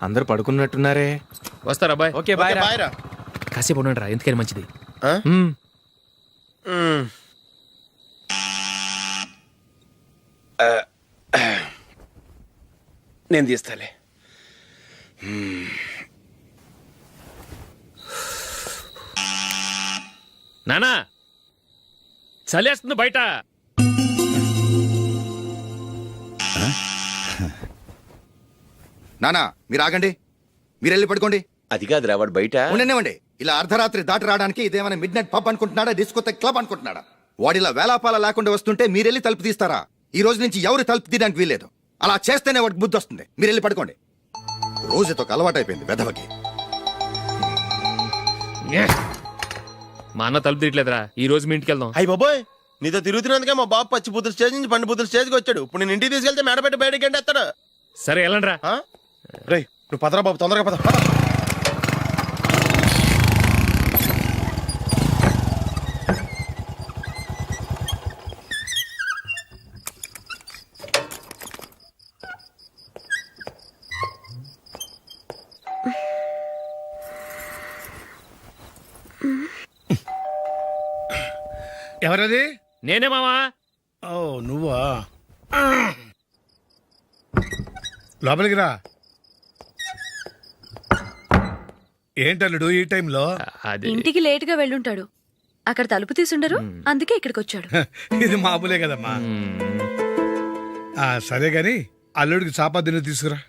అందరూ పడుకున్నట్టున్నారే. వస్తారా bye? Okay bye రా. కాసేపు ఉండండి రా, ఎందుకని మంచిది. నేను తీస్తాలే. నానా చలేస్తుంది బయట. నానా మీరు ఆగండి, మీరు వెళ్ళి పడుకోండి. అది కాదురా, వాడు బయట ఉండనివ్వండి. ఇలా అర్ధరాత్రి దాటి రావడానికి ఇదేమైనా mid night pub అనుకుంటున్నాడా, discotheque club అనుకుంటున్నాడా? వాడిలా వేలాపాల లేకుండా వస్తుంటే మీరెళ్ళి తలుపు తీస్తారా? ఈ రోజు నుంచి ఎవరు తలుపు తీయడానికి వీల్లేదు. అలా చేస్తేనే వాడికి బుద్ధి వస్తుంది. మీరు వెళ్ళి పడుకోండి. రోజుతో అలవాటు అయిపోయింది వెధవకి. మా అన్న తలుపు తీయట్లేదురా, ఈ రోజు మీ ఇంటికి వెళ్దాం. అయ్యి బాబోయ్, నీతో తిరుగుతున్నందుకే మా బాబు పచ్చి బుద్ధుల స్టేజ్ నుంచి పండు బుద్ధుల స్టేజ్కి వచ్చాడు. ఇప్పుడు నేను ఇంటికి తీసుకెళ్తే మేడపెట్టి బయటకి ఎండేస్తాడు. సరే వెళ్ళండి రా. రేయ్ నువ్వు పదరా బాబు, తొందరగా పద. ఎవరది? నేనే మావా. ఓ నువ్వా? లోపలికి రా. ఏంటల్లుడు ఈ టైంలో? ఇంటికి లేట్ గా వెళ్ళుంటాడు. అక్కడ తలుపు తీసుండరు, అందుకే ఇక్కడికి వచ్చాడు. ఇది మామూలే కదమ్మా. సరే గాని అల్లుడికి చాపాదిని తీసుకురా.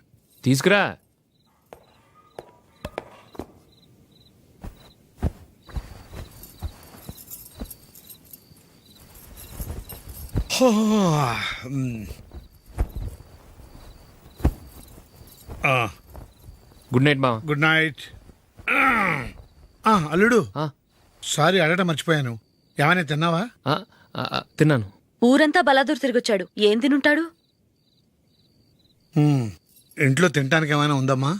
తీసుకురా. గుడ్ నైట్ మావా. Good night. అల్లుడు సారీ అడగటం మర్చిపోయాను. ఏమైనా తిన్నావా? తిన్నాను. ఊరంతా బలాదూర్ తిరిగొచ్చాడు, ఏం తినుంటాడు? ఇంట్లో తినటానికి ఏమైనా ఉందమ్మా?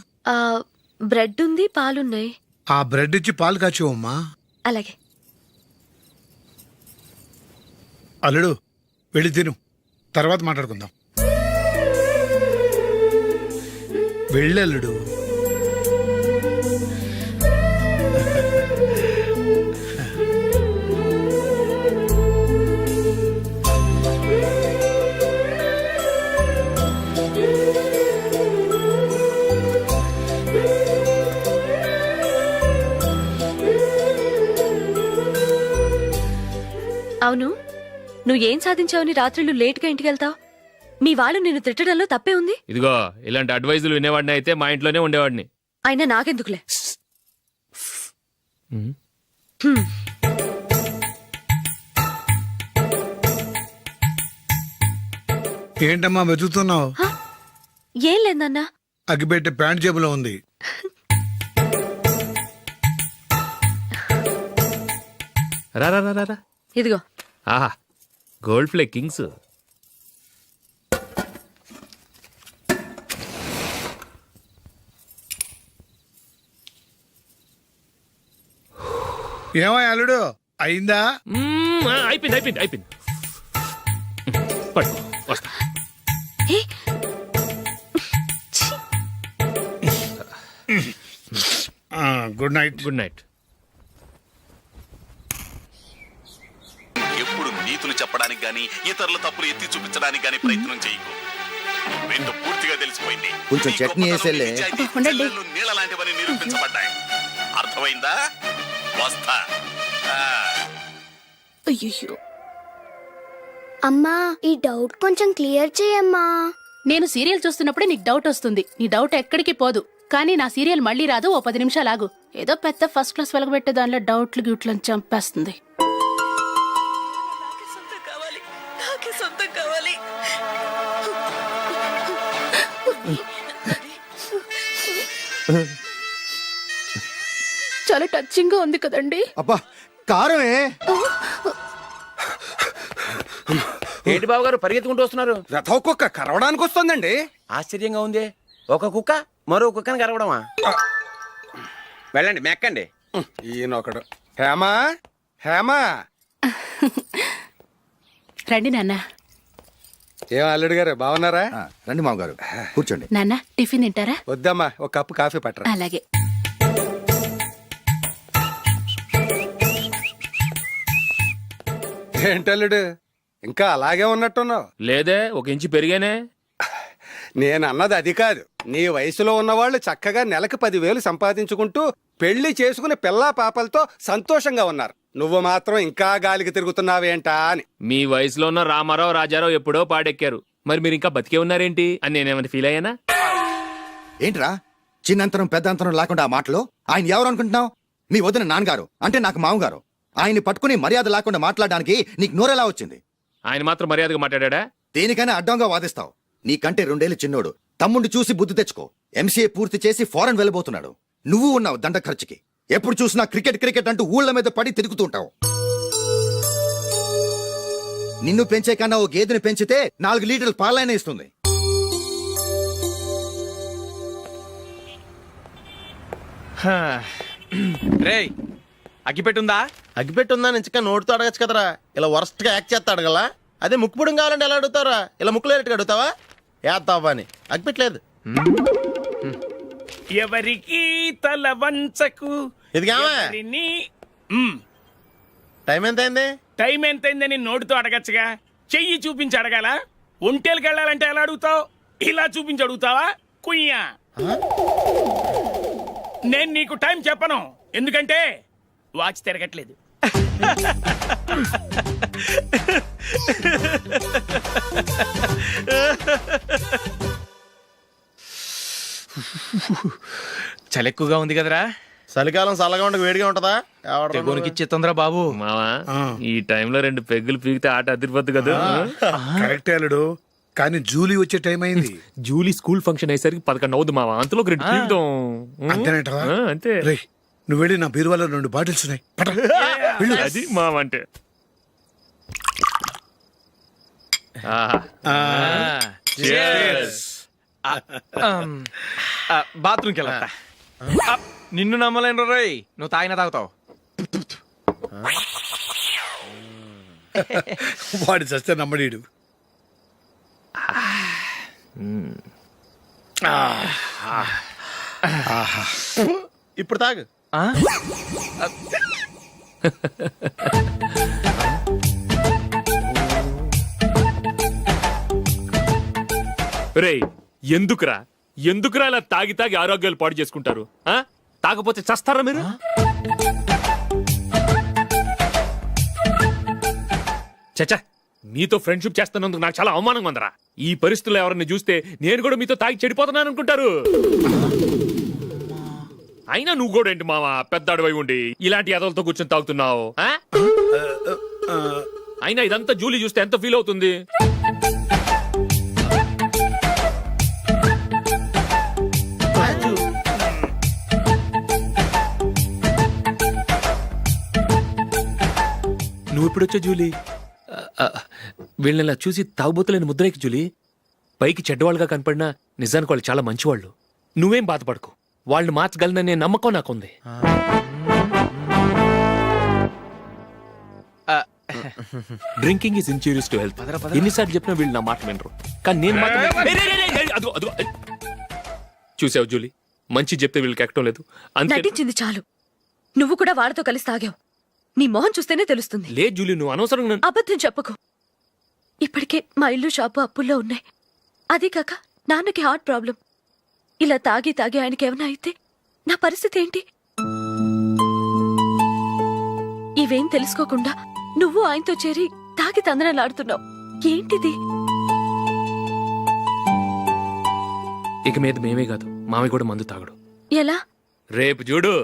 బ్రెడ్ ఉంది, పాలున్నాయి. ఆ బ్రెడ్ ఇచ్చి పాలు కాచివమ్మా. అలాగే. అల్లుడు వెళ్ళి తిను, తర్వాత మాట్లాడుకుందాం. వెళ్ళల్లుడు. అవును, నువ్వేం సాధించావని రాత్రులు లేట్గా ఇంటికి వెళ్తావు? మీ వాళ్ళు నిన్ను తిట్టడంలో తప్పే ఉంది. ఇదిగో ఇలాంటి అడ్వైజులు వినేవాడిని అయితే మా ఇంట్లోనే ఉండేవాడిని. అయినా నాకెందుకులే. ఏంటమ్మా వెతుకుతున్నావు? ఏం లేదన్నా. అగ్గిపెట్టే ప్యాంట్ జేబులో ఉంది. రా. ఇదిగో. ఆహా, గోల్డ్ ప్లే కింగ్స్. ఏమో అల్లుడు అయిందా? అయిపోయింది. పడు, వస్తా. Good night. Good night. ఎప్పుడు నీతులు చెప్పడానికి గాని ఇతరుల తప్పులు ఎత్తి చూపించడానికి గాని ప్రయత్నం చేయకు. రెండు పూర్తిగా తెలిసిపోయింది. కొంచెం చట్నీ వేసేలే. నీళ్ళ లాంటివని నిరూపించబడ్డాయి. అర్థమైందా? వస్తా. అయ్యో అమ్మా, ఈ డౌట్ కొంచెం క్లియర్ చేయమ్మా. నేను సీరియల్ చూస్తున్నప్పుడే నీకు డౌట్ వస్తుంది. నీ డౌట్ ఎక్కడికి పోదు. కానీ నా సీరియల్ మళ్ళీ రాదు. ఓ 10 నిమిషాలు ఆగు. ఏదో పెద్ద ఫస్ట్ క్లాస్ వెలగబెట్టే దానిలో డౌట్లు గ్యూట్లను చంపేస్తుంది. చాలా టచింగ్ గా ఉంది కదండి. అబ్బా కారమే. ఏంటి బాబు గారు పరిగెత్తుకుంటూ వస్తున్నారు? రథ కుక్క కరవడానికి వస్తుందండి. ఆశ్చర్యంగా ఉంది. ఒక కుక్క మరో కుక్కని కరవడమా? వెళ్ళండి, మెక్కండి. ఈయనొకడు. హేమా రండి నాన్న. ఏం అల్లుడు గారు బాగున్నారా? రండి మామగారు కూర్చోండి. నాన్న టిఫిన్ తింటారా? వద్దమ్మా, ఒక కప్పు కాఫీ పట్టరా. అలాగే. ఏంటల్లుడు ఇంకా అలాగే ఉన్నట్టున్నావు? లేదే, ఒక ఇంచు పెరిగానే. నేను అన్నది అది కాదు. నీ వయసులో ఉన్నవాళ్ళు చక్కగా నెలకు 10,000 సంపాదించుకుంటూ పెళ్లి చేసుకుని పిల్లా పాపలతో సంతోషంగా ఉన్నారు. నువ్వు మాత్రం ఇంకా గాలికి తిరుగుతున్నావేంటా అని. మీ వయసులో ఉన్న రామారావు రాజారావు ఎప్పుడో పాడెక్కారు, మరి మీరు ఇంకా బతికే ఉన్నారేంటి అని నేనేమైనా ఫీల్ అయ్యానా? ఏంట్రా చిన్నంతరం పెద్దంతరం లేకుండా ఆ మాటలు? ఆయన ఎవరు అనుకుంటున్నావు? మీ వదిన నాన్నగారు, అంటే నాకు మామగారు. ఆయన్ని పట్టుకుని మర్యాద లేకుండా మాట్లాడడానికి నీకు నోరెలా వచ్చింది? ఆయన మాత్రం మర్యాదగా మాట్లాడా? దేనికైనా అడ్డంగా వాదిస్తావు. నీకంటే 2 ఏళ్ళు చిన్నోడు. తమ్ముండి చూసి బుద్ధి తెచ్చుకో. ఎంసీఏ పూర్తి చేసి ఫారెన్ వెళ్ళబోతున్నాడు. నువ్వు ఉన్నావు దండ ఖర్చుకి. ఎప్పుడు చూసినా క్రికెట్ క్రికెట్ అంటూ ఊళ్ళ మీద పడి తిరుగుతూ ఉంటావు. నిన్ను పెంచే కన్నా ఓ గేదెని పెంచితే 4 లీటర్లు పాలైనా ఇస్తుంది. రేయ్ అగ్గిపెట్టుందా? అగ్గిపెట్టి ఉందా నుంచి నోటితో అడగచ్చు కదరా. ఇలా వరస్ట్ గా యాక్ట్ చేస్తా అడగలా. అదే ముక్కుపుడం కావాలంటే ఎలా అడుగుతారా? ఇలా ముక్కులేటట్టుగా అడుగుతావా? ఏత్తావా అని అగ్గిపెట్టలేదు. ఎవరికి తల వంచకు. ఇది కావా? టైం ఎంత అయింది? టైం ఎంతైందని నోటితో అడగచ్చుగా, చెయ్యి చూపించి అడగాల? ఒంటేలకు వెళ్ళాలంటే ఎలా అడుగుతావు? ఇలా చూపించి అడుగుతావా? కుయ్యా. నేను నీకు టైం చెప్పను, ఎందుకంటే వాచ్ తిరగట్లేదు. చలి ఎక్కువగా ఉంది కదరా? చలికాలం చల్లగా ఉండక వేడిగా ఉంటదా? తెగోనికి తొందర బాబు. మావా, ఈ టైంలో 2 పెగ్గులు పీకితే ఆట అదిరిపోద్దు కదా. కరెక్టే అల్లుడు, కానీ జూలీ వచ్చే టైం అయింది. జూలీ స్కూల్ ఫంక్షన్ అయ్యేసరికి 11 అవుద్ది మావా. అంతలో 2 పీకుతాం. అంతేనేటవా? అంతే. రేయ్, నువ్వు వెళ్ళి నా బీరువాలో 2 బాటిల్స్ ఉన్నాయి. పట. వెళ్ళు. అది మావ అంటే. బాత్రూమ్కి వెళ్తా. నిన్ను నమ్మలేను రోయ్, నువ్వు తాగినా తాగుతావు. వాడి చస్తే నమ్మడీడు. ఇప్పుడు తాగు. రేయ్, ఎందుకురా ఇలా తాగి తాగి ఆరోగ్యాలు పాడు చేసుకుంటారు? తాగపోతే చస్తారా మీరు? చచ్చా, మీతో ఫ్రెండ్షిప్ చేస్తున్నందుకు నాకు చాలా అవమానంగా ఉందరా. ఈ పరిస్థితుల్లో ఎవరిని చూస్తే నేను కూడా మీతో తాగి చెడిపోతున్నాను అనుకుంటారు. అయినా నువ్వు కూడా ఏంటి మావా, పెద్ద అడవై ఉండి ఇలాంటి ఎదలతో కూర్చొని తాగుతున్నావు? అయినా ఇదంతా జూలీ చూస్తే ఎంత ఫీల్ అవుతుంది? నువ్వు ఇప్పుడొచ్చా జూలీ? వీళ్ళని ఇలా చూసి తాగుబోతులేని ముద్రేకి జూలీ. పైకి చెడ్డవాళ్ళుగా కనపడినా నిజానికి వాళ్ళు చాలా మంచివాళ్ళు. నువ్వేం బాధపడకు, వాళ్ళని మార్చగలననే నమ్మకం నాకుంది. Drinking is injurious to health. ఎన్నిసార్లు చెప్పినా వీళ్ళు నా మాట వినరు, కానీ నేను మాత్రం. చూసావు జూలీ, మంచి చెప్తే వీళ్ళకి ఎక్కడం లేదు. నటించింది చాలు. నువ్వు కూడా వాడితో కలిసి తాగావు. నీ మొహం చూస్తేనే తెలుస్తుంది. లేదు జూలీ, నువ్వు అనవసరంగా అబద్ధం చెప్పకు. ఇప్పటికే మా ఇల్లు షాపు అప్పుల్లో ఉన్నాయి. అదే కాక నాన్నకి హార్ట్ ప్రాబ్లం. ఇలా తాగి తాగి ఆయనకి ఏమైనా అయితే నా పరిస్థితి ఏంటి? ఇవేం తెలుసుకోకుండా నువ్వు ఆయనతో చేరి తాగి తందనలాడుతున్నావు. ఏంటిది? ఇక మీద మేమే కాదు, మావి కూడా మందు తాగడు. ఎలా? రేపు చూడు.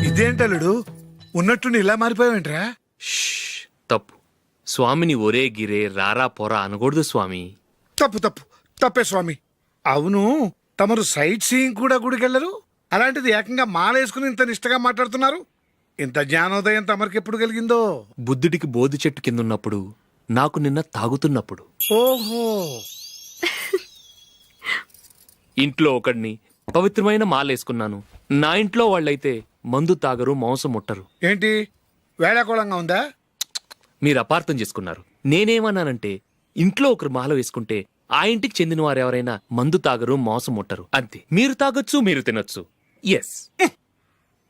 ఇదేంటలుడు, ఉన్నట్టుండి ఇలా మారిపోయావేంట్రా? తప్పు. స్వామిని ఒరే గిరే రారా పోరా అనకూడదు స్వామి. తప్పే స్వామి. అవును, తమరు సైట్ సీయింగ్ కూడా గుడికెళ్ళరు, అలాంటిది ఏకంగా మాలేసుకుని ఇంత నిష్టగా మాట్లాడుతున్నారు. ఇంత జ్ఞానోదయం తమరికి ఎప్పుడు కలిగిందో? బుద్ధుడికి బోధి చెట్టు కింద ఉన్నప్పుడు, నాకు నిన్న తాగుతున్నప్పుడు. ఓహో, ఇంట్లో ఒకడిని పవిత్రమైన మాలేసుకున్నాను. నా ఇంట్లో వాళ్ళైతే మందు తాగరు, మాంసం ముట్టరు. ఏంటి వేళాకోళంగా ఉందా? మీరు అపార్థం చేసుకున్నారు. నేనేమన్నానంటే, ఇంట్లో ఒకరు మాల వేసుకుంటే ఆ ఇంటికి చెందిన వారు ఎవరైనా మందు తాగరు, మాంసం ముట్టరు, అంతే. మీరు తాగొచ్చు, మీరు తినొచ్చు. ఎస్.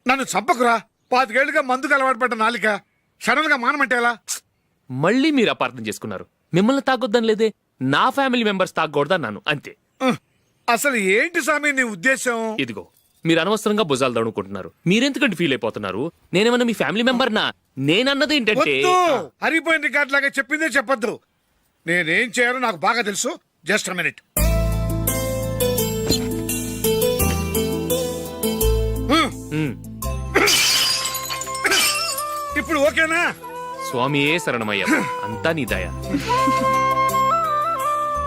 నన్ను చంపకురా. 5 ఏళ్లుగా మందుకు అలవాటు పడ్డ నాలిక సడన్ గా మానమంటే ఎలా? మళ్ళీ మీరు అపార్థం చేసుకున్నారు. మిమ్మల్ని తాగొద్దని లేదే, నా ఫ్యామిలీ మెంబర్స్ తాగకూడదన్నాను, అంతే. అసలు ఏంటి స్వామి నీ ఉద్దేశం? ఇదిగో, మీరు అనవసరంగా భుజాలు దడుకుంటున్నారు. మీరెందుకంటే ఫీల్ అయిపోతున్నారు? నేనేమన్నా మీ ఫ్యామిలీ మెంబర్నా? నేనన్నది ఏంటంటే, వద్దు, హరిపోయిన రికార్డ్ లాగా చెప్పిందే చెప్పొద్దు. నేనేం చేయాలో నాకు బాగా తెలుసు. Just minute. ఇప్పుడు ఓకేనా? స్వామియే శరణమయ్య, అంతా నీ దయ.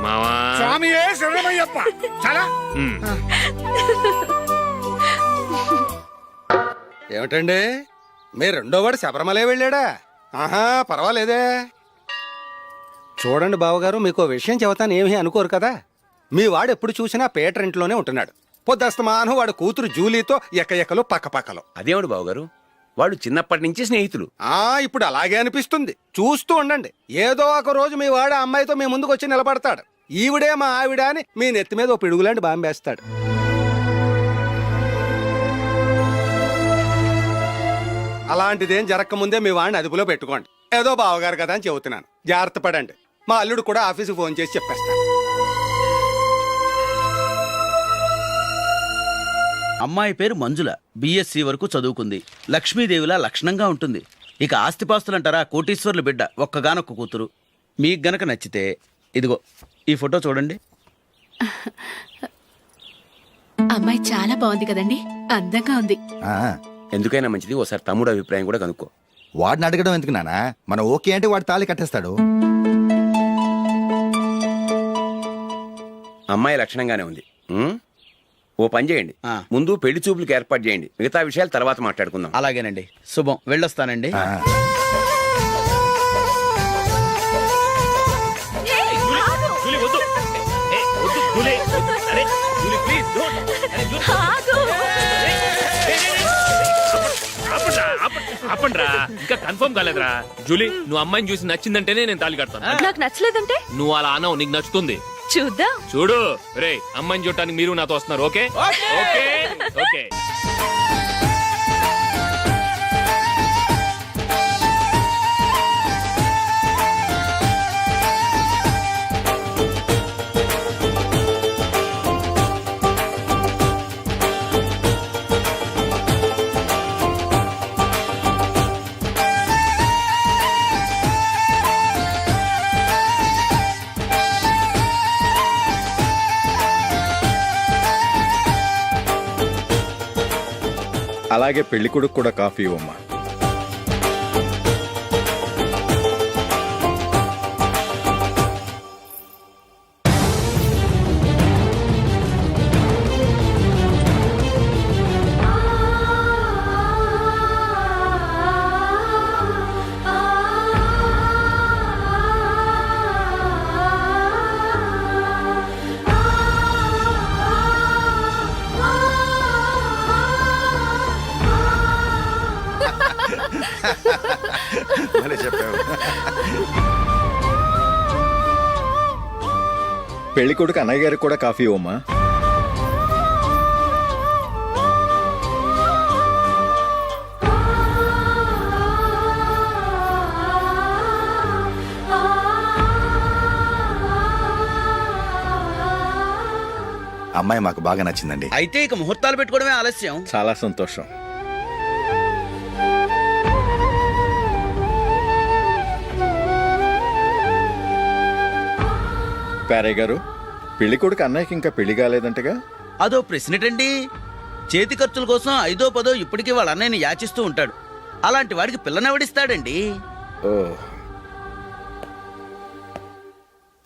మావా, స్వామియే శరణమయ్యప్ప. చాలా ఉమ్. ఏమిటండి, మీ రెండోవాడు శబరిమలే వెళ్ళాడా? ఆహా, పర్వాలేదే. చూడండి బావగారు, మీకు విషయం చెబుతాను, ఏమీ అనుకోరు కదా. మీ వాడు ఎప్పుడు చూసినా పేటర్ ఇంట్లోనే ఉంటున్నాడు. పొద్దస్తమానం వాడు కూతురు జూలీతో ఎక్కలు పక్కపక్కలు. అదేమిడు బావగారు, వాళ్ళు చిన్నప్పటి నుంచి స్నేహితులు. ఇప్పుడు అలాగే అనిపిస్తుంది. చూస్తూ ఉండండి, ఏదో ఒక రోజు మీ వాడు ఆ అమ్మాయితో మీ ముందుకు వచ్చి నిలబడతాడు. ఈవిడే మా ఆవిడ అని మీ నెత్తి మీద ఓ పిడుగులాంటి బాంబేస్తాడు. అలాంటిదేం జరగకముందే మీ వాడిని అదుపులో పెట్టుకోండి. ఏదో బావగారు కదా అని చెబుతున్నాను, జాగ్రత్త పడండి. మా అల్లుడు కూడా ఆఫీసుకు ఫోన్ చేసి చెప్పేస్తాను. అమ్మాయి పేరు మంజుల, బిఎస్సి వరకు చదువుకుంది. లక్ష్మీదేవిలా లక్షణంగా ఉంటుంది. ఇక ఆస్తిపాస్తులంటారా, కోటీశ్వర్లు బిడ్డ, ఒక్కగానొక్క కూతురు. మీకు గనక నచ్చితే ఇదిగో ఈ ఫోటో చూడండి. అమ్మాయి చాలా బాగుంది కదండి, అందంగా ఉంది. ఆ, ఎందుకైనా మంచిది ఓసారి తమ్ముడు అభిప్రాయం కూడా కనుక్కో. వాడిని అడగడం ఎందుకు నానా? మనం ఓకే అంటే వాడు తాళి కట్టేస్తాడు. అమ్మాయి లక్షణంగానే ఉంది. ఓ పని చేయండి, ముందు పెళ్లి చూపులకు ఏర్పాటు చేయండి. మిగతా విషయాలు తర్వాత మాట్లాడుకుందాం. అలాగేనండి, శుభం, వెళ్ళొస్తానండి. ఆ, జూలీ, వద్దు. వద్దు, జూలీ. అరే, జూలీ, ప్లీజ్, don't. అరే, జూలీ. ఆపండ్రా, ఇంకా కన్ఫర్మ్ కాలేదురా. జూలీ, నువ్వు అమ్మాయిని చూసి నచ్చిందంటేనే నేను తాళి కడతాను. నాకు నచ్చలేదంటే నువ్వు అలా అనవు, నీకు నచ్చుతుంది. చూద్దాం. చూడు రే, అమ్మాయిని చూడటానికి మీరు నాతో వస్తున్నారు. Okay okay okay. అలాగే పెళ్లి కొడుకు కూడా కాఫీ ఇవ్వమ్మా. పెళ్లి కొడుకు అన్నయ్య గారికి కూడా కాఫీ ఇవ్వమ్మా. అమ్మాయి మాకు బాగా నచ్చిందండి. అయితే ఇక ముహూర్తాలు పెట్టుకోవడమే ఆలస్యం. చాలా సంతోషం. పేరయ్య గారు, పెళ్లి కొడుకు అన్నయ్యకి ఇంకా పెళ్లి కాలేదంటగా? అదో ప్రశ్నటండి. చేతి ఖర్చుల కోసం 5దో 10దో ఇప్పటికీ వాళ్ళ అన్నయ్యని యాచిస్తూ ఉంటాడు. అలాంటి వాడికి పిల్లనెవడిస్తాడండి? ఓ,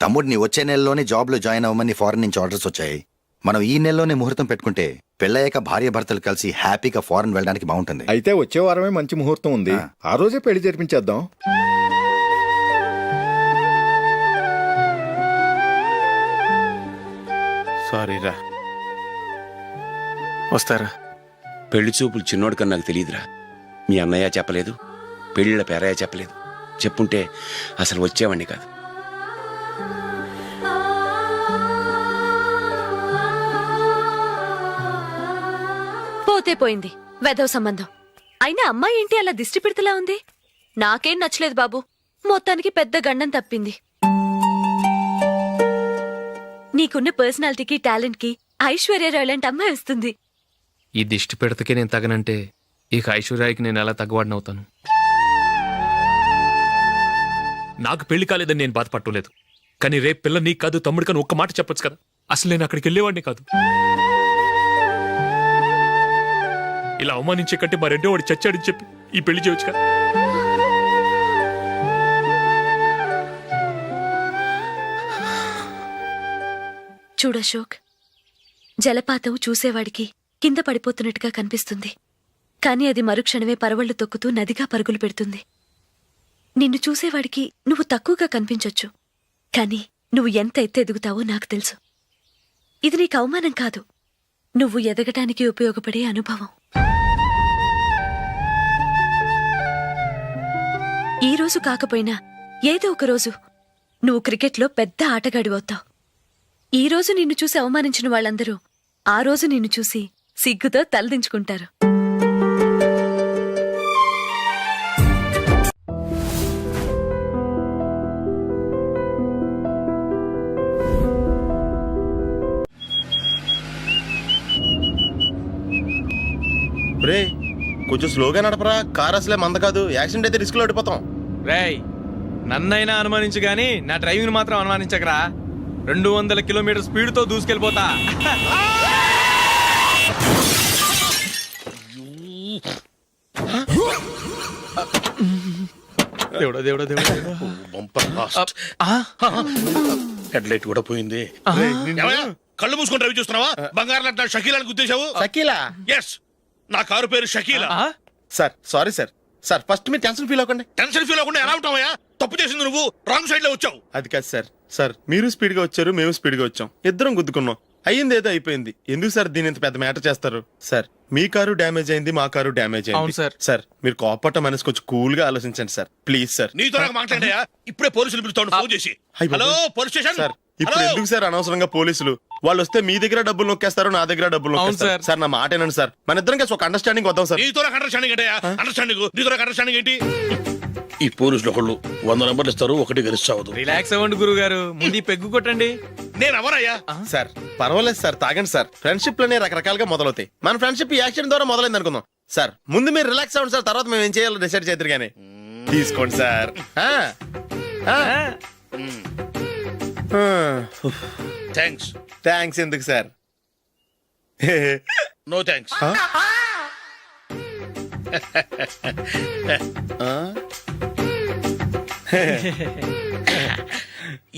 తమ్ముడిని వచ్చే నెలలోనే జాబ్ లో జాయిన్ అవ్వమని ఫారెన్ నుంచి ఆర్డర్స్ వచ్చాయి. మనం ఈ నెలలోనే ముహూర్తం పెట్టుకుంటే పెళ్ళయ్యాక భార్య భర్తలు కలిసి హ్యాపీగా ఫారెన్ వెళ్ళడానికి బాగుంటుంది. అయితే వచ్చే వారమే మంచి ముహూర్తం ఉంది, ఆ రోజే పెళ్లి జరిపించేద్దాం. సారీరా. వస్తారా? పెళ్లి చూపులు చిన్నోడు కన్నా నాకు తెలియదురా. మీ అన్నయ్య చెప్పలేదు, పెళ్ళిళ్ళ పేరయ్య చెప్పలేదు. చెప్పుంటే అసలు వచ్చేవాడిని కాదు. పోతే పోయింది వెధవ సంబంధం. అయినా అమ్మాయి ఏంటి అలా దిష్టి పెడతలా ఉంది? నాకేం నచ్చలేదు బాబు. మొత్తానికి పెద్ద గండం తప్పింది. నీకున్న పర్సనాలిటీకి టాలెంట్ కి ఐశ్వర్యరాయ్ లాంటి అమ్మాయి వస్తుంది. ఈ దిష్టి పెడతకే నేను తగనంటే ఇక ఐశ్వర్యానికి నేను ఎలా తగ్గవాడినవుతాను? నాకు పెళ్లి కాలేదని నేను బాధపడలేదు, కానీ రేపు పిల్ల నీకు కాదు తమ్ముడు కానీ ఒక్క మాట చెప్పొచ్చు కదా. అసలు నేను అక్కడికి వెళ్ళేవాడిని కాదు. ఇలా అవమానించే కంటే మా రెండో వాడు చచ్చాడని చెప్పి ఈ పెళ్లి చేయొచ్చు కదా. చూడశోక్, జలపాతం చూసేవాడికి కింద పడిపోతున్నట్టుగా కనిపిస్తుంది, కానీ అది మరుక్షణమే పరవళ్లు తొక్కుతూ నదిగా పరుగులు పెడుతుంది. నిన్ను చూసేవాడికి నువ్వు తక్కువగా కనిపించొచ్చు, కానీ నువ్వు ఎంత ఎత్తు ఎదుగుతావో నాకు తెలుసు. ఇది నీకు అవమానం కాదు, నువ్వు ఎదగటానికి ఉపయోగపడే అనుభవం. ఈ రోజు కాకపోయినా ఏదో ఒక రోజు నువ్వు క్రికెట్లో పెద్ద ఆటగాడివవుతావు. ఈ రోజు నిన్ను చూసి అవమానించిన వాళ్ళందరూ ఆ రోజు నిన్ను చూసి సిగ్గుతో తలదించుకుంటారు. రే కొంచెం స్లోగా నడపరా, కార్ అసలే మంద కాదు. యాక్సిడెంట్ అయితే రిస్క్ లో ఓడిపోతాం. రేయ్, నన్నైనా అనుమానించు గాని నా డ్రైవింగ్ మాత్రం అనుమానించకరా. 200 కిలోమీటర్ స్పీడ్ తో దూసుకెళ్ళిపోతా. దేవుడా దేవుడా దేవుడా, హెడ్ లైట్ కూడా పోయింది. కళ్ళు మూసుకొని రవి చూస్తున్నావా? బంగారం లాంటి షకీలాని గుర్తించావు? షకీలా? ఎస్, నా కారు పేరు Shakeela. Sir sorry sir. Sir first మీరు టెన్షన్ ఫీల్ అవ్వకండి. టెన్షన్ ఫీల్ అవ్వకుండా ఎలా ఉంటావయ్యా? తప్పు చేసింది నువ్వు, రాంగ్ సైడ్ లో వచ్చావు. అది కాదు సార్. సార్ మీరు స్పీడ్ గా వచ్చారు, మేము స్పీడ్ గా వచ్చాం, ఇద్దరం గుద్దుకున్నాం. అయ్యింది ఏదో అయిపోయింది. ఎందుకు సార్ దీని ఇంత పెద్ద మ్యాటర్ చేస్తారు? సార్ మీ కారు డ్యామేజ్ అయింది, మా కారు డ్యామేజ్ అవును అయింది. సార్. సార్ మీరు కోపట్ట మనసు కొంచెం కూల్ గా ఆలోచించండి సార్, ప్లీజ్ సార్. నీతో నాకు మాట్లాడాయా? ఇప్పుడే పోలీసులు పిలుస్తాను, ఫోన్ చేసి. అయ్ బాబోయ్. Hello police station. సార్ ఇప్పుడు ఎందుకు సార్ అనవసరంగా పోలీసులు? వాళ్ళు వస్తే మీ దగ్గర డబ్బులు నొక్కేస్తారు, నా దగ్గర డబ్బులు నొక్కేస్తారు. సార్. సార్ నా మాట ఏనండి సార్, మన ఇద్దరం కలిసి ఒక అండర్స్టాండింగ్ వద్దాం సార్. నీతో నాకు అండర్స్టాండింగ్ అంటే అండర్స్టాండింగ్, నీతో నాకు అండర్స్టాండింగ్ ఏంటి? ఈ పోలీసులు ఒకళ్ళు 100 నెంబర్లు ఇస్తారు, ఒకటి గెలుస్తావదు. రిలాక్స్ అవ్వండి గురువు గారు, ముందు ఈ పెగ్గు కొట్టండి. నేను ఎవరయ్యా? సార్ పర్వాలేదు సార్, తాగండి సార్. ఫ్రెండ్షిప్ లోనే రకరకాలుగా మొదలవుతాయి. మన ఫ్రెండ్షిప్ ఈ యాక్సిడెంట్ ద్వారా మొదలైంది అనుకుందాం. సార్ ముందు మీరు రిలాక్స్ అవ్వండి సార్, తర్వాత మేము ఏం చేయాలో డిసైడ్ చేద్దరు కానీ. తీసుకోండి సార్. థ్యాంక్స్. థ్యాంక్స్ ఎందుకు సార్? No thanks.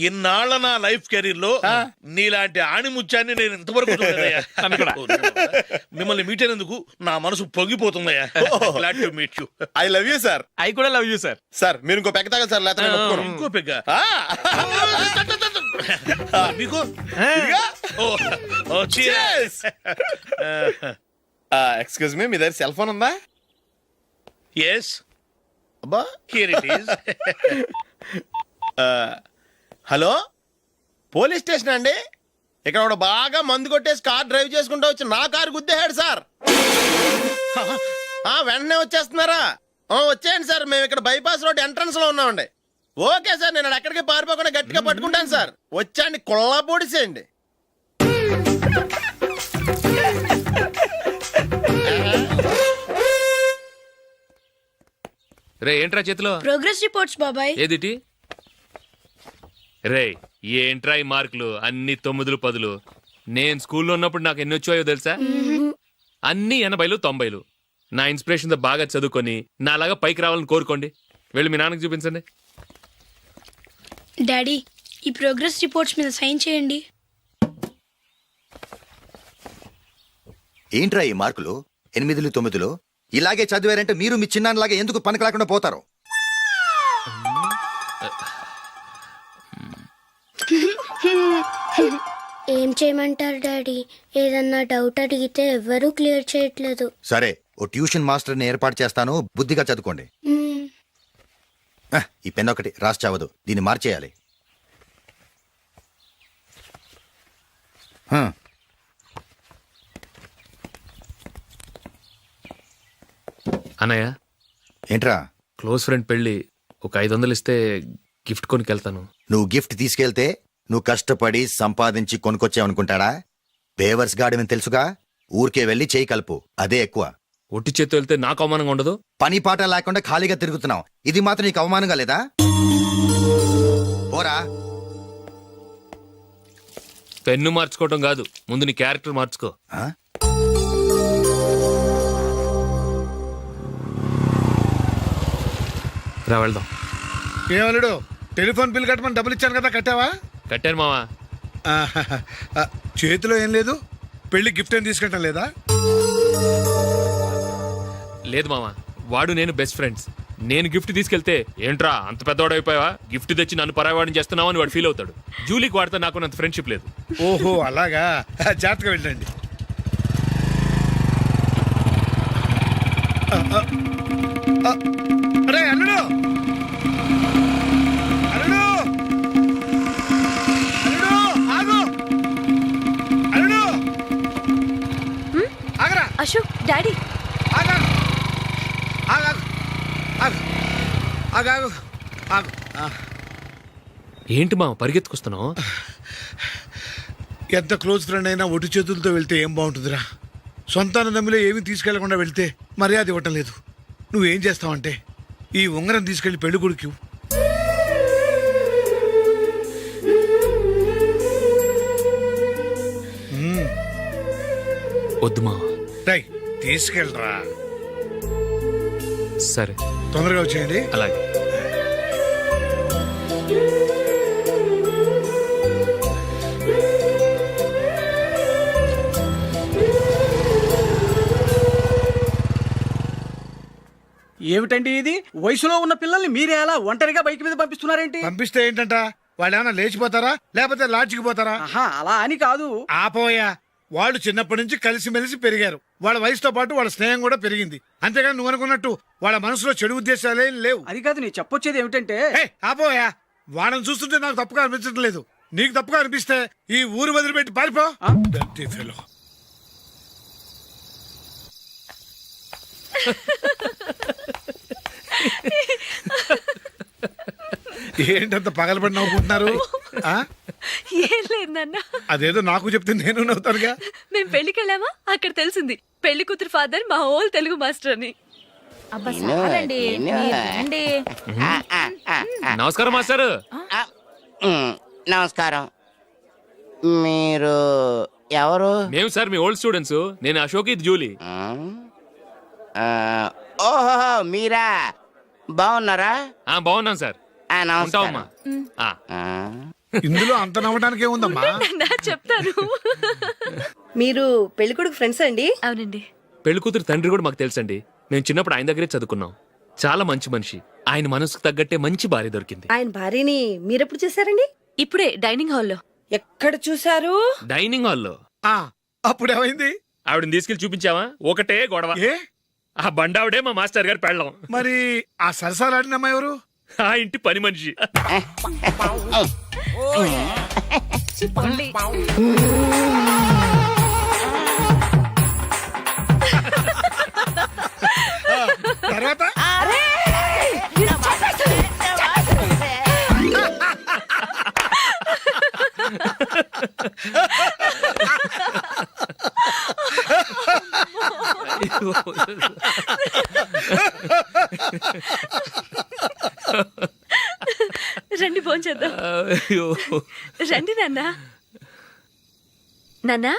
ఇన్నాళ్ళ నా లైఫ్ కెరీర్ లో నీలాంటి ఆణిముత్యాన్ని నేను ఇంతవరకు చూడలేదయ్యా. మిమ్మల్ని మీట్ అయినందుకు నా మనసు పొంగిపోతుందయ్యా. Glad to meet you. I love you sir. I కూడా లవ్ యూ సార్. సార్ మీరు ఇంకో పెక్క తాగండి సార్, లేకపోతే నేను ఒప్పుకోను. ఇంకో పెగ్గ మీకు? ఎక్స్క్యూజ్ మీ, మీ దగ్గర సెల్ ఫోన్ ఉందా? ఎస్, అబ్బా here it is. Hello police station అండి. ఇక్కడ ఒకడు బాగా మందు కొట్టేసి కార్ డ్రైవ్ చేసుకుంటూ వచ్చి నా కారు గుద్దేశాడు సార్. వెంటనే వచ్చేస్తున్నారా? వచ్చేయండి సార్, మేము ఇక్కడ బైపాస్ రోడ్ ఎంట్రన్స్ లో ఉన్నామండి. ఓకే సార్, నేను ఎక్కడికి పారిపోకుండా గట్టిగా పట్టుకుంటాను సార్. వచ్చాండి, కుళ్ళా పొడిసేయండి. రే ఏంట్రా చేతిలో? ప్రోగ్రెస్ రిపోర్ట్స్ బాబాయ్. ఏదిటి? రే ఏంట్రా ఈ మార్కులు అన్ని 9లు 10లు? నేను స్కూల్లో ఉన్నప్పుడు నాకు ఎన్ని వచ్చాయో తెలుసా? అన్ని 80లు 90లు. నా ఇన్స్పిరేషన్ తో బాగా చదువుకొని నాలాగా పైకి రావాలని కోరుకోండి. వెళ్ళి మీ నాన్నకి చూపించండి. డాడీ ఈ ప్రోగ్రెస్ రిపోర్ట్స్ మీద సైన్ చేయండి. ఏంట్రా ఈ మార్కులు 8, 9? ఇలాగే చదివారంటే మీరు మీ చిన్నాన్నలాగా ఎందుకు పనికి లేకుండా పోతారు? ఏం చేయమంటారు డాడీ? ఏదన్నా డౌట్ అడిగితే ఎవ్వరూ క్లియర్ చేయట్లేదు. సరే, ఓ ట్యూషన్ మాస్టర్ని ఏర్పాటు చేస్తాను, బుద్ధిగా చదువుకోండి. ఈ పెన్ ఒకటి రాసి చావదు, దీన్ని మార్చేయాలి. అన్నయ్య, ఏంట్రా? క్లోజ్ ఫ్రెండ్ పెళ్లి, ఒక 500 ఇస్తే గిఫ్ట్ కొనుకెళ్తాను. నువ్వు గిఫ్ట్ తీసుకెళ్తే నువ్వు కష్టపడి సంపాదించి కొనుక్కొచ్చావనుకుంటాడా? బేవర్స్ గాడివని తెలుసుగా, ఊరికే వెళ్ళి చేయి కలుపు, అదే ఎక్కువ. ఒట్టి చేత్తో వెళ్తే నాకు అవమానంగా ఉండదు? పని పాట లేకుండా ఖాళీగా తిరుగుతున్నావు, ఇది మాత్రం నీకు అవమానంగా లేదా? పోరా. పెన్ను మార్చుకోవటం కాదు, ముందు నీ క్యారెక్టర్ మార్చుకో. ఆ? రా వెళ్దాం. ఏమలుడు, టెలిఫోన్ బిల్ కట్టమని డబ్బులు ఇచ్చాను కదా, కట్టావా? కట్టాను మావా. చేతిలో ఏం లేదు, పెళ్లి గిఫ్ట్ ఏం తీసుకుంటాం లేదా? లేదు మావా, వాడు నేను బెస్ట్ ఫ్రెండ్స్. నేను గిఫ్ట్ తీసుకెళ్తే ఏంట్రా అంత పెద్దవాడైపోయావా, గిఫ్ట్ తెచ్చి నన్ను పరాయవాడిని చేస్తున్నావు అని వాడు ఫీల్ అవుతాడు. జూలీకి వాడితే నాకు అంత ఫ్రెండ్షిప్ లేదు. ఓహో అలాగా, జాగ్రత్తగా వెళ్ళండి. అరే అల్లుడు, అల్లుడు, అల్లుడు, ఆగు, అల్లుడు, ఆగరా, అశోక్, డాడీ. ఆగు, ఆగు, ఆగు, ఆగు, ఆగు, ఆగు. ఏంటి మావ పరిగెత్తుకొస్తున్నావు? ఎంత క్లోజ్ ఫ్రెండ్ అయినా ఒటి చేతులతో వెళ్తే ఏం బాగుంటుందిరా? సొంతాన నమ్మిలో ఏమీ తీసుకెళ్లకుండా వెళ్తే మర్యాద ఇవ్వటం లేదు. నువ్వేం చేస్తావంటే ఈ ఉంగరం తీసుకెళ్లి పెళ్లి కొడుకు. వద్దు మావ. రై, తీసుకెళ్ళరా. సరే, తొందరగా వచ్చేయండి. అలాగే. ఏమిటండి ఇది? వయసులో ఉన్న పిల్లల్ని మీరే అలా ఒంటరిగా బైక్ మీద పంపిస్తున్నారేంటి? పంపిస్తే ఏంటంట, వాళ్ళు ఏమైనా లేచిపోతారా లేకపోతే లాడ్జికి పోతారా? అలా అని కాదు. ఆపోయా, వాళ్ళు చిన్నప్పటి నుంచి కలిసిమెలిసి పెరిగారు. వాళ్ళ వయసుతో పాటు వాళ్ళ స్నేహం కూడా పెరిగింది. అంతేగాని నువ్వు అనుకున్నట్టు వాళ్ళ మనసులో చెడు ఉద్దేశాలేం లేవు. అది కాదు, నేను చెప్పొచ్చేది ఏమిటంటే, ఆపోయా, వాళ్ళని చూస్తుంటే నాకు తప్పుగా అనిపించడం లేదు. నీకు తప్పుగా అనిపిస్తే ఈ ఊరు వదిలిపెట్టి పారిపో. Dirty fellow. ఏంటంత పగలబడి నవ్వుకుంటున్నారు? ఏం లేదు నాన్న. అదేదో నాకు చెప్తే నేను నవ్వుతానుగా. మేము పెళ్లికి వెళ్ళామా, అక్కడ తెలిసింది పెళ్లి కూతురు ఫాదర్ మా హోల్ తెలుగు మాస్టర్ అని. నమస్కారం మాస్టర్. నమస్కారం. మీరు ఎవరు? మేము సార్ మీ ఓల్డ్ స్టూడెంట్స్. నేను అశోక్, ఇది జూలీ. ఓహో మీరా, బాగున్నారా? బాగున్నాను సార్. నమస్కారం. ఇందులో అంత నవ్వడానికి ఏముందమ్మా? చెప్తాను. మీరు పెళ్లి కొడుకు ఫ్రెండ్స్ అండి? అవునండి. పెళ్లి కూతురు తండ్రి కూడా మాకు తెలుసండి. మేము చిన్నప్పుడు ఆయన దగ్గరే చదువుకున్నాం. చాలా మంచి మనిషి. ఆయన మనసుకు తగ్గట్టే మంచి భార్య దొరికింది. ఆయన భార్యని మీరెప్పుడు చూసారండి? ఇప్పుడే డైనింగ్ హాల్లో. ఎక్కడ చూసారు? డైనింగ్ హాల్లో. అప్పుడు ఏమైంది? ఆవిడని తీసుకెళ్లి చూపించావా? ఒకటే గొడవ. ఆ బండావిడే మా మాస్టర్ గారు పెళ్ళం. మరి ఆ సరసాలాడినమ్మా ఎవరు? ఆ ఇంటి పని మనిషి. తర్వాత రండి భోంచేద్దాం. రండి నాన్న. నాన్నా,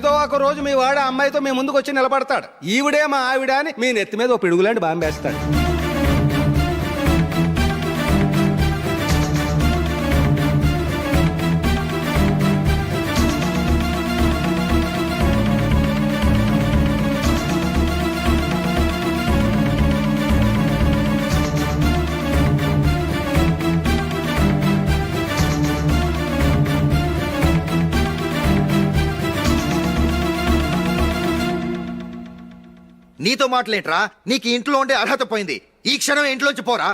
ఏదో ఒక రోజు మీ వాడు ఆ అమ్మాయితో మీ ముందుకు వచ్చి నిలబడతాడు. ఈవిడే మా ఆవిడ అని మీ నెత్తి మీద ఓ పిడుగులాంటి బాంబేస్తాడు. నీతో మాటలేంట్రా? నీకు ఇంట్లో ఉండే అర్హత పోయింది. ఈ క్షణం ఇంట్లోంచి పోరా.